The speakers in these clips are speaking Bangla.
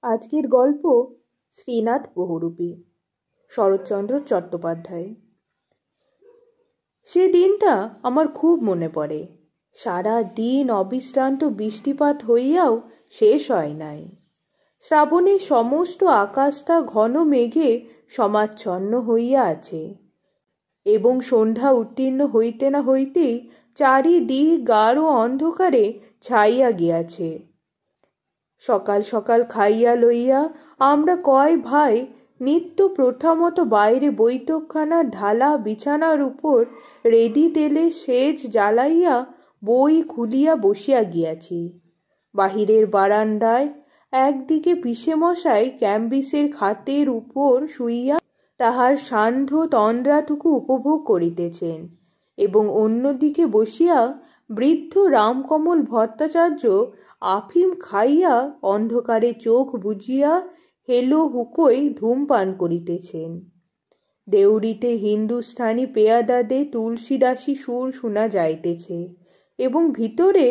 আজকের গল্প শ্রীনাথ বহুরূপী, শরৎচন্দ্র চট্টোপাধ্যায়। সে দিনটা আমার খুব মনে পড়ে। সারা দিন অবিশ্রান্ত বৃষ্টিপাত হইয়াও শেষ হয় নাই। শ্রাবণের সমস্ত আকাশটা ঘন মেঘে সমাচ্ছন্ন হইয়া আছে এবং সন্ধ্যা উত্তীর্ণ হইতে না হইতেই চারিদিক গাঢ় অন্ধকারে ছাইয়া গিয়াছে। সকাল সকাল খাইয়া লইয়া আমরা কয় ভাই নিত্য প্রথা মতো বাইরে বৈঠকখানার ঢালা বিছানার উপর রেডি তেলে সেজ জ্বালাইয়া বই খুলিয়া বসিয়া গিয়াছি। বাহিরের বারান্দায় একদিকে পিসেমশাই ক্যাম্বিসের খাটের উপর শুইয়া তাহার সান্ধ্য তন্দ্রাটুকু উপভোগ করিতেছেন এবং অন্যদিকে বসিয়া বৃদ্ধ রামকমল ভট্টাচার্য আফিম খাইয়া অন্ধকারে চোখ বুজিয়া হেলো হুকোই ধূমপান করিতেছেন। দেউড়িতে হিন্দুস্থানি পেয়াদাদে তুলসীদাসী সুর শোনা যাইতেছে এবং ভিতরে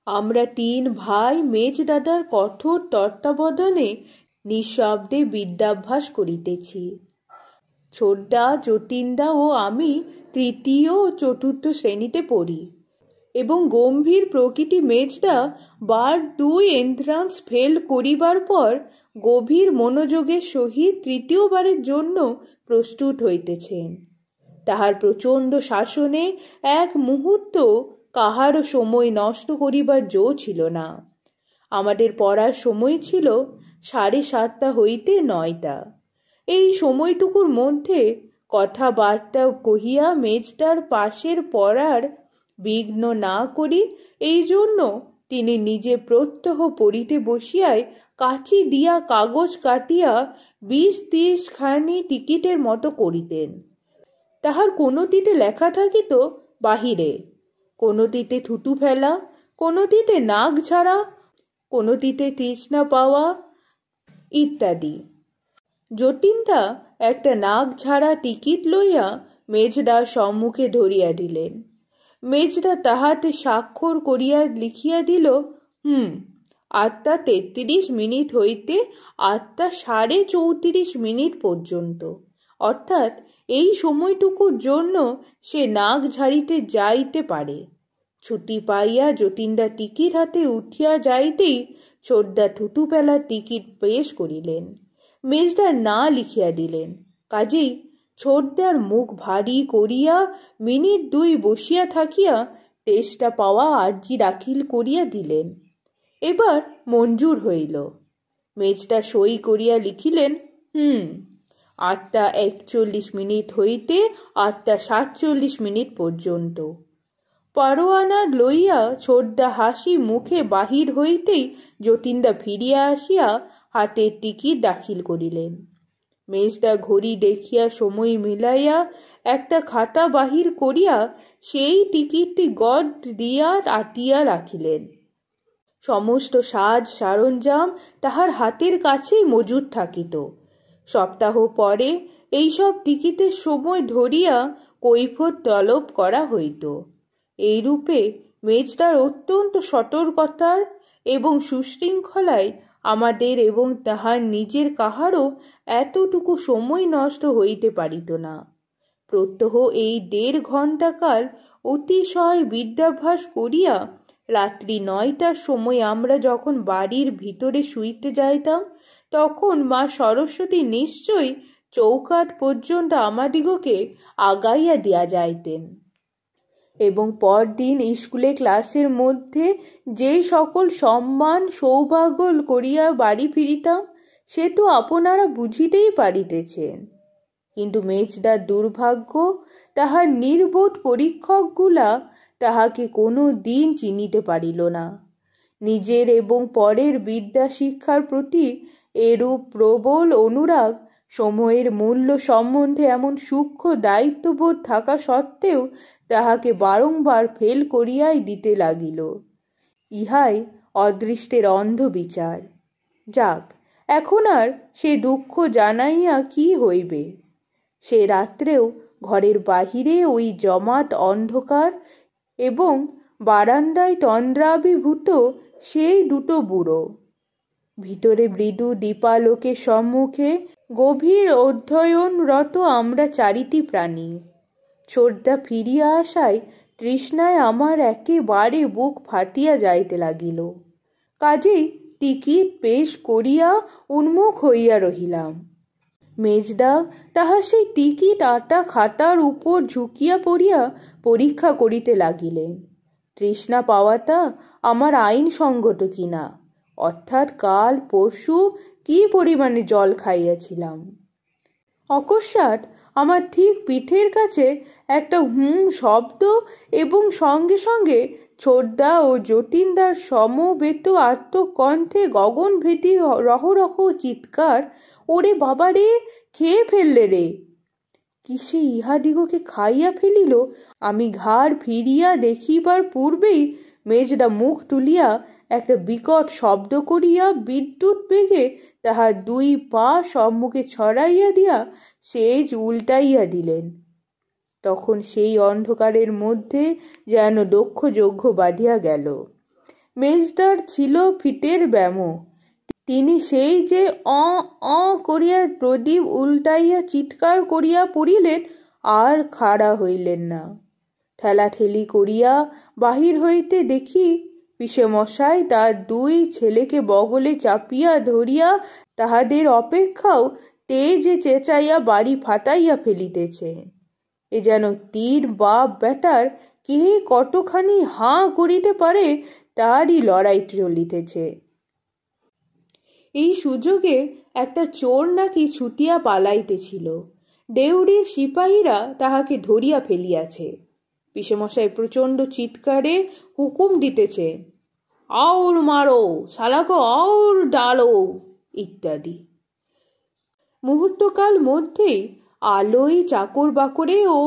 আমরা তিন ভাই মেজদাদার কঠোর তত্ত্বাবধানে নিঃশব্দে বিদ্যাভ্যাস করিতেছি। ছোটদা, যতীনদা ও আমি তৃতীয় ও চতুর্থ শ্রেণীতে পড়ি এবং গম্ভীর প্রকৃতি মেজদা বার 2 এন্ট্রান্স ফেল করিবার পর গভীর মনোযোগের সহিত তৃতীয়বারের জন্য প্রস্তুত হইতেছেন। তাহার প্রচণ্ড শাসনে এক মুহূর্ত কাহারও সময় নষ্ট করিবার জো ছিল না। আমাদের পড়ার সময় ছিল 7:30 হইতে 9টা। এই সময়টুকুর মধ্যে কথাবার্তা কহিয়া মেজদার পাশের পড়ার বিঘ্ন না করি এই জন্য তিনি নিজে প্রত্যহ পড়িতে বসিয়াই কাচি দিয়া কাগজ কাটিয়া 20-30 খানি টিকিটের মতো করিতেন। তাহার কোনোটিতে লেখা থাকিত বাহিরে, কোনোটিতে থুতু ফেলা, কোনোটিতে নাক ঝাড়া, কোনোটিতে তৃষ্ণা পাওয়া ইত্যাদি। যতীনদা একটা নাক ঝাড়া টিকিট লইয়া মেজদার সম্মুখে ধরিয়া দিলেন। মেজদা তাহাতে স্বাক্ষর করিয়া লিখিয়া দিল, 8:33 হইতে 8:34 পর্যন্ত, অর্থাৎ এই সময়টুকুর জন্য সে নাক ঝাড়িতে যাইতে পারে। ছুটি পাইয়া যতীনদা টিকিট হাতে উঠিয়া যাইতেই ছোটদা থুতু ফেলার টিকিট পেশ করিলেন। মেজদা না লিখিয়া দিলেন। কাজেই ছোটদার মুখ ভারী করিয়া 2 মিনিট বসিয়া থাকিয়া তেষ্টা পাওয়া আর্জি দাখিল করিয়া দিলেন। এবার মঞ্জুর হইল। মেজদা সই করিয়া লিখিলেন, 8:41 হইতে 8:47 পর্যন্ত। পরোয়ানা লইয়া ছোটদা হাসি মুখে বাহির হইতেই যতীনদা ফিরিয়া আসিয়া হাতের টিকিট দাখিল করিলেন। মেজদা ঘড়ি দেখিয়া সময় মিলাইয়া একটা খাতা বাহির করিয়া সেই টিকিটটি গড দিয়া আটিয়া রাখিলেন। সমস্ত সাজ সরঞ্জাম তাহার হাতের কাছেই মজুদ থাকিত। সপ্তাহ পরে এইসব টিকিটের সময় ধরিয়া কৈফিয়ত তলব করা হইত। এইরূপে মেজদার অত্যন্ত সতর্কতার এবং সুশৃঙ্খলায় আমাদের এবং তাহার নিজের কাহারও এতটুকু সময় নষ্ট হইতে পারিত না। প্রত্যহ এই 1.5 ঘণ্টা কাল অতিশয় বিদ্যাভ্যাস করিয়া রাত্রি 9টার সময় আমরা যখন বাড়ির ভিতরে শুইতে যাইতাম, তখন মা সরস্বতী নিশ্চয়ই চৌকাঠ পর্যন্ত আমাদিগকে আগাইয়া দিয়া যাইতেন এবং পরদিন স্কুলে ক্লাসের মধ্যে যে সকল সম্মান সৌভাগ্য করিয়া বাড়ি ফিরিতাম সে তো আপনারা বুঝিতেই পারিতেছেন। কিন্তু মেজদার দুর্ভাগ্য, তাহার নির্বোধ পরীক্ষকগুলা তাহাকে কোনো দিন চিনিতে পারিল না। নিজের এবং পরের বিদ্যা শিক্ষার প্রতি এরূপ প্রবল অনুরাগ, সময়ের মূল্য সম্বন্ধে এমন সূক্ষ্ম দায়িত্ববোধ থাকা সত্ত্বেও তাহাকে বারংবার ফেল করিয়াই দিতে লাগিল। ইহাই অদৃষ্টের অন্ধ বিচার। যাক, এখন আর সে দুঃখ জানাইয়া কি হইবে। সে রাত্রেও ঘরের বাহিরে ওই জমাট অন্ধকার এবং বারান্দায় তন্দ্রাভিভূত সেই দুটো বুড়ো, ভিতরে মৃদু দীপালোকের সম্মুখে গভীর অধ্যয়নরত আমরা চারিটি প্রাণী। ছোটদা ফিরিয়া আসায় তৃষ্ণায় আমার একেবারে বুক ফাটিয়া যাইতে লাগিল। কাজেই টিকিট পেশ করিয়া উন্মুখ হইয়া রহিলাম। মেজদা তাহা সেই টিকিট আটা খাটার উপর ঝুঁকিয়া পড়িয়া পরীক্ষা করিতে লাগিলেন তৃষ্ণা পাওয়াটা আমার আইনসঙ্গত কিনা, অর্থাৎ কাল পরশু কি পরিমাণে জল খাইয়াছিলাম। অকস্মাৎ আমার ঠিক পিঠের কাছে একটা শব্দ এবং সঙ্গে সঙ্গে ছোটদা ও যতীনদার সমবেত আত্মকণ্ঠে গগনভেদী রহরহ চিৎকার, ওরে বাবারে, খেয়ে ফেললে রে! কিসে ইহাদিগকে খাইয়া ফেলিল আমি ঘাড় ফিরিয়া দেখিবার পূর্বেই মেজদা মুখ তুলিয়া একটা বিকট শব্দ করিয়া বিদ্যুৎ বেগে তাহার দুই পা সম্মুখে ছড়াইয়া দিয়া সেজ উল্টাইয়া দিলেন। তখন সেই অন্ধকারের মধ্যে যেন দক্ষ যজ্ঞ বাঁধিয়া গেল। মেজদার ছিল ফিটের ব্যামো। তিনি সেই যে করিয়া প্রদীপ উল্টাইয়া চিৎকার করিয়া পড়িলেন, আর খাড়া হইলেন না। ঠেলাঠেলি করিয়া বাহির হইতে দেখি পিসেমশাই তার দুই ছেলেকে বগলে চাপিয়া ধরিয়া তাহাদের অপেক্ষাও তেজে চেঁচাইয়া বাড়ি ফাটাইয়া ফেলিতেছে। এ যেন তীর বাপ বেটার কে কতখানি হাঁ করিতে পারে তারই লড়াই চলিতেছে। এই সুযোগে একটা চোর নাকি ছুটিয়া পালাইতেছিল। দেউড়ির সিপাহীরা তাহাকে ধরিয়া ফেলিয়াছে। পিসেমশাই প্রচণ্ড চিৎকারে হুকুম দিতেছে, আউর মারো, শালাকে আউর ডালো ইত্যাদি। মুহূর্তকাল মধ্যেই আলোয় চাকর বাকরে ও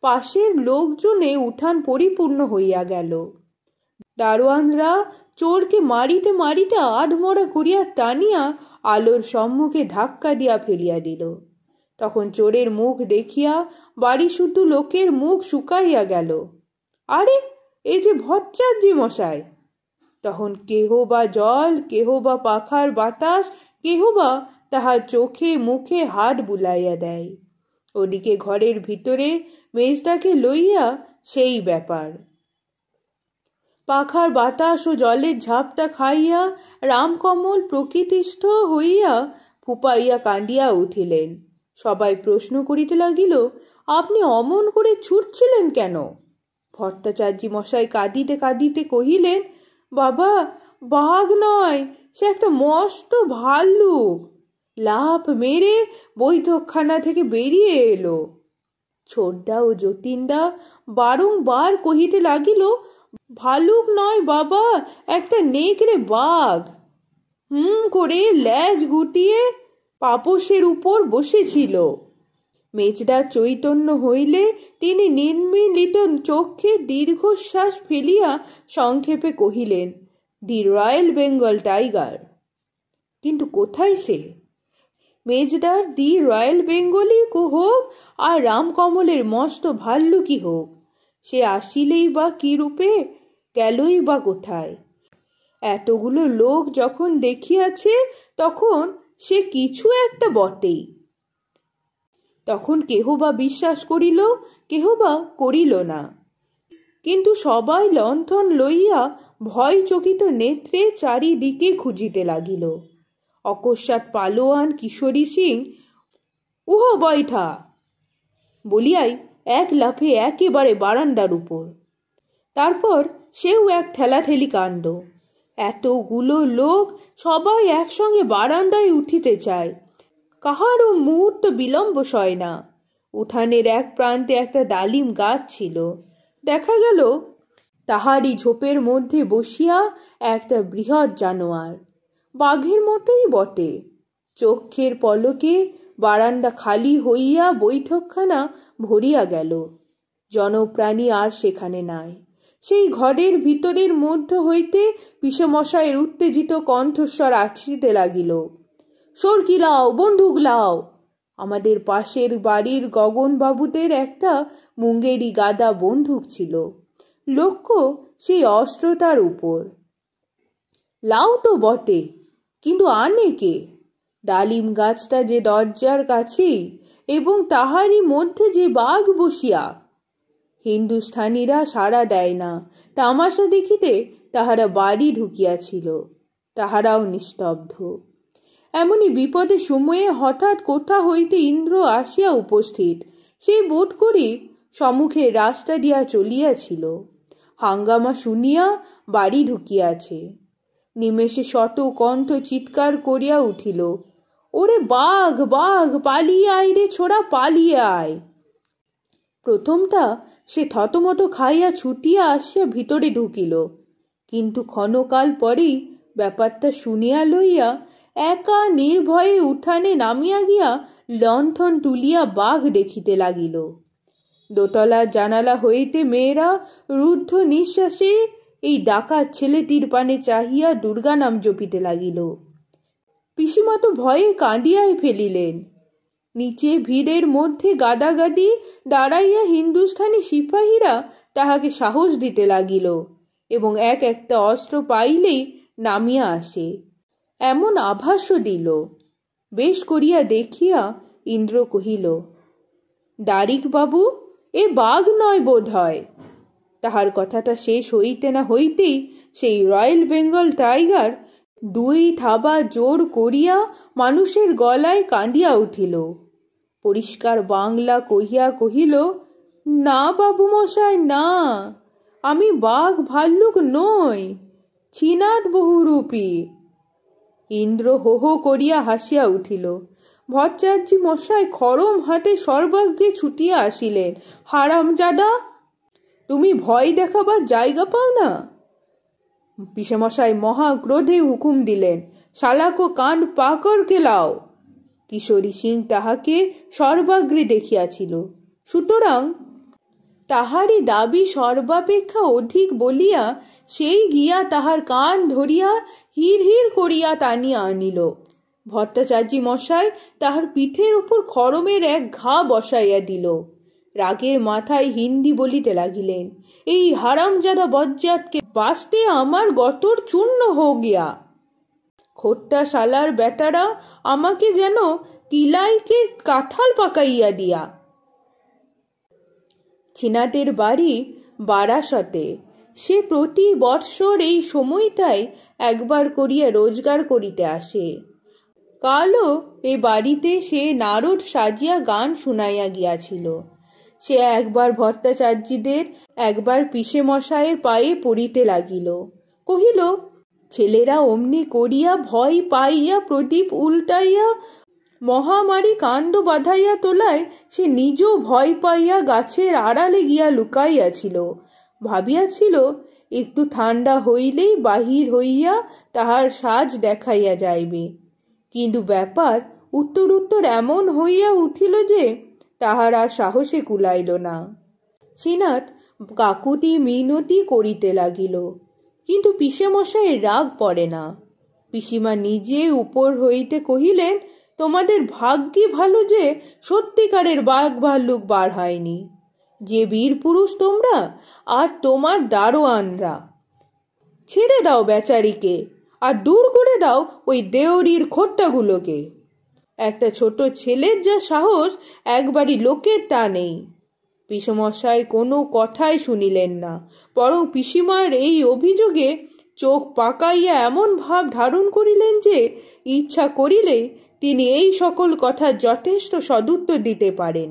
পাশের লোকজনে উঠান পরিপূর্ণ হইয়া গেল। দারোয়ানরা চোরকে মারিতে মারিতে আধমরা করিয়া টানিয়া আলোর সম্মুখে ধাক্কা দিয়া ফেলিয়া দিল। তখন চোরের মুখ দেখিয়া বাড়ি শুদ্ধ লোকের মুখ শুকাইয়া গেল। আরে, এই যে ভট্টাচার্য মশাই! তখন কেহ বা জল, কেহ বা পাখার বাতাস, কেহ বা তাহার চোখে মুখে হাত বুলাইয়া দেয়। ওদিকে ঘরের ভিতরে মেজদাকে লইয়া সেই ব্যাপার। পাখার বাতাস ও জলের ঝাপটা খাইয়া রামকমল প্রকৃতিস্থ হইয়া ফুপাইয়া কান্দিয়া উঠিলেন। সবাই প্রশ্ন করিতে লাগিল, আপনি অমন করে ছুটছিলেন কেন? ভট্টাচার্য মশাই কাঁদিতে কাঁদিতে কহিলেন, বাবা, বাঘ নয়, সে একটা মস্ত ভাল্লুক লাফ মেরে বৈঠকখানা থেকে বেরিয়ে এলো। ছোটদা ও যতীনদা বারংবার কহিতে লাগিল, ভালুক নয় বাবা, একটা নেকড়ে বাঘ করে ল্যাজ গুটিয়ে পাপোশের উপর বসেছিল। মেজদা চৈতন্য হইলে তিনি নির্মিলিত চক্ষে দীর্ঘশ্বাস ফেলিয়া সংক্ষেপে কহিলেন, দি রয়্যাল বেঙ্গল টাইগার। কিন্তু কোথায় সে? মেজদার দি রয়্যাল বেঙ্গলই হোক আর রামকমলের মস্ত ভাল্লুকই হোক, সে আসিলেই বা কি রূপে, গেলই বা কোথায়? এতগুলো লোক যখন দেখিয়াছে তখন সে কিছু একটা বটেই। তখন কেহ বা বিশ্বাস করিল, কেহ বা করিল না, কিন্তু সবাই লণ্ঠন লইয়া ভয় চকিত নেত্রে চারিদিকে খুঁজিতে লাগিল। অকস্মাৎ পালোয়ান কিশোরী সিং উহ বৈঠা বলিয়াই এক লাফে একেবারে বারান্দার উপর। তারপর সেও এক ঠেলাঠেলি কাণ্ড। এতগুলো লোক সবাই একসঙ্গে বারান্দায় উঠিতে চায়, কাহারও মুহূর্ত বিলম্ব সয় না। উঠানের এক প্রান্তে একটা ডালিম গাছ ছিল। দেখা গেল তাহারই ঝোপের মধ্যে বসিয়া একটা বৃহৎ জানোয়ার, বাঘের মতোই বটে। চক্ষের পলকে বারান্দা খালি হইয়া বৈঠকখানা ভরিয়া গেল। জনপ্রাণী আর সেখানে নাই। সেই ঘরের ভিতরের মধ্য হইতে পিসেমশায়ের উত্তেজিত কণ্ঠস্বর আসিতে লাগিল, সরকি লাও, বন্দুক লাও। আমাদের পাশের বাড়ির গগনবাবুদের একটা মুঙ্গেরি গাদা বন্দুক ছিল। লক্ষ্য সেই অস্ত্রটার উপর। লাও তো বটে, কিন্তু আনে কে? ডালিম গাছটা যে দরজার কাছেই, এবং তাহারই মধ্যে যে বাঘ বসিয়া। হিন্দুস্থানীরা সাড়া দেয় না। তামাশা দেখিতে তাহারা বাড়ি ঢুকিয়াছিল। তাহারাও নিস্তব্ধ। এমনি বিপদের সময়ে হঠাৎ কোথা হইতে ইন্দ্র আসিয়া উপস্থিত। সেই বোধ করি সম্মুখে রাস্তা দিয়া চলিয়াছিল। হাঙ্গামা শুনিয়া বাড়ি ঢুকিয়াছে। নিমেষে শত কণ্ঠ চিৎকার করিয়া উঠিল, ওরে বাঘ বাঘ, পালিয়ে আয় রে ছোড়া, পালিয়ে আয়। প্রথমটা সে থতমত খাইয়া ছুটিয়া আসিয়া ভিতরে ঢুকিল, কিন্তু ক্ষণকাল পরেই ব্যাপারটা শুনিয়া লইয়া একা নির্ভয়ে উঠানে নামিয়া গিয়া লণ্ঠন তুলিয়া বাঘ দেখিতে লাগিল। দোতলার জানালা হইতে মেয়েরা রুদ্ধ নিঃশ্বাসে এই ডাকাত ছেলেটির পানে চাহিয়া দুর্গা নাম জপিতে লাগিল। পিসিমা তো ভয়ে কাঁদিয়াই ফেলিলেন। নিচে ভিড়ের মধ্যে গাদাগাদি দাঁড়াইয়া হিন্দুস্থানি সিপাহীরা তাহাকে সাহস দিতে লাগিল এবং এক একটা অস্ত্র পাইলেই নামিয়া আসে এমন আভাসও দিল। বেশ করিয়া দেখিয়া ইন্দ্র কহিল, দারিক বাবু, এ বাঘ নয় বোধ হয়। তাহার কথাটা শেষ হইতে না হইতেই সেই রয়্যাল বেঙ্গল টাইগার দুই থাবা জোর করিয়া মানুষের গলায় কাঁদিয়া উঠিল। পরিষ্কার বাংলা কহিয়া কহিল, না বাবু মশাই, না, আমি বাঘ ভাল্লুক নই, ছিনাট বহুরূপী। ইন্দ্র হো হো করিয়া হাসিয়া উঠিল। ভট্টাচার্য মশাই খড়ম হাতে সর্বাগ্রে ছুটিয়া আসিলেন। হারামজাদা, তুমি ভয় দেখাবার জায়গা পাও না? পিসেমশাই মহা ক্রোধে হুকুম দিলেন, শালাকো কাণ্ড পাকড় কে লাও। কিশোরী সিং তাহাকে সর্বাগ্রে দেখিয়াছিল, সুতরাং তাহারই দাবি সর্বাপেক্ষা অধিক বলিয়া সেই গিয়া তাহার কান ধরিয়া হির হির করিয়া টানিয়া আনিল। ভট্টাচার্য মশাই তাহার পিঠের উপর খড়মের এক ঘা বসাইয়া দিল। রাগের মাথায় হিন্দি বলিতে লাগিলেন, এই হারামজাদা বজ্জাতকে বাঁচতে আমার গতর চূর্ণ হো গিয়া। খোট্টা শালার বেটারা আমাকে যেন কিলাইকে কাঁঠাল পাকাইয়া দিয়া। ছিনাটের বাড়ি বারাসতে। সে প্রতি বৎসর এই সময়টায় একবার করিয়া রোজগার করিতে আসে। কালও এ বাড়িতে সে নারদ সাজিয়া গান শুনাইয়া গিয়াছিল। সে একবার ভট্টাচার্যদের, একবার পিসেমশায়ের পায়ে পড়িতে লাগিল। কহিল, ছেলেরা অমনি করিয়া ভয় পাইয়া প্রদীপ উল্টাইয়া মহামারী কাণ্ড বাঁধাইয়া তোলায় সে নিজেও ভয় পাইয়া গাছের আড়ালে গিয়া লুকাইয়াছিল। ভাবিয়াছিল একটু ঠান্ডা হইলেই বাহির হইয়া তাহার সাজ দেখাইয়া যাইবে। কিন্তু ব্যাপার উত্তর উত্তর এমন হইয়া উঠিল যে তাহার আর সাহসে কুলাইল না। ছিনাট কাকুতি মিনতি করিতে লাগিল, কিন্তু পিসেমশাইয়ের রাগ পড়ে না। পিসিমা নিজে উপর হইতে কহিলেন, তোমাদের ভাগ্যি ভালো যে সত্যিকারের বাঘ ভাল্লুক বার হয়নি। যে বীর পুরুষ তোমরা আর তোমার দারোয়ানরা। ছেড়ে দাও বেচারিকে, আর দূর করে দাও ওই দেওরির খোট্টাগুলোকে। একটা ছোট ছেলের যা সাহস, একবারই লোকের তা নেই। পিসেমশাই কোনো কথাই শুনিলেন না, বরং পিসিমার এই অভিযোগে চোখ পাকাইয়া এমন ভাব ধারণ করিলেন যে ইচ্ছা করিলে তিনি এই সকল কথার যথেষ্ট সদুত্তর দিতে পারেন।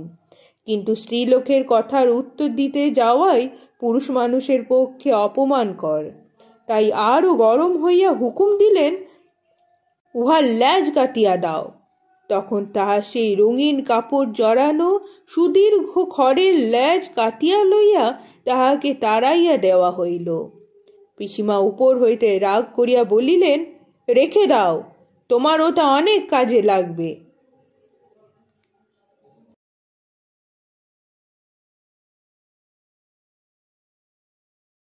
কিন্তু স্ত্রীলোকের কথার উত্তর দিতে যাওয়াই পুরুষ মানুষের পক্ষে অপমানকর। তাই আরও গরম হইয়া হুকুম দিলেন, উহার ল্যাজ কাটিয়া দাও। তখন তাহার সেই রঙিন কাপড় জড়ানো সুদীর্ঘ খড়ের ল্যাজ কাটিয়া লইয়া তাহাকে তাড়াইয়া দেওয়া হইল। পিসিমা উপর হইতে রাগ করিয়া বলিলেন, রেখে দাও, তোমার ওটা অনেক কাজে লাগবে।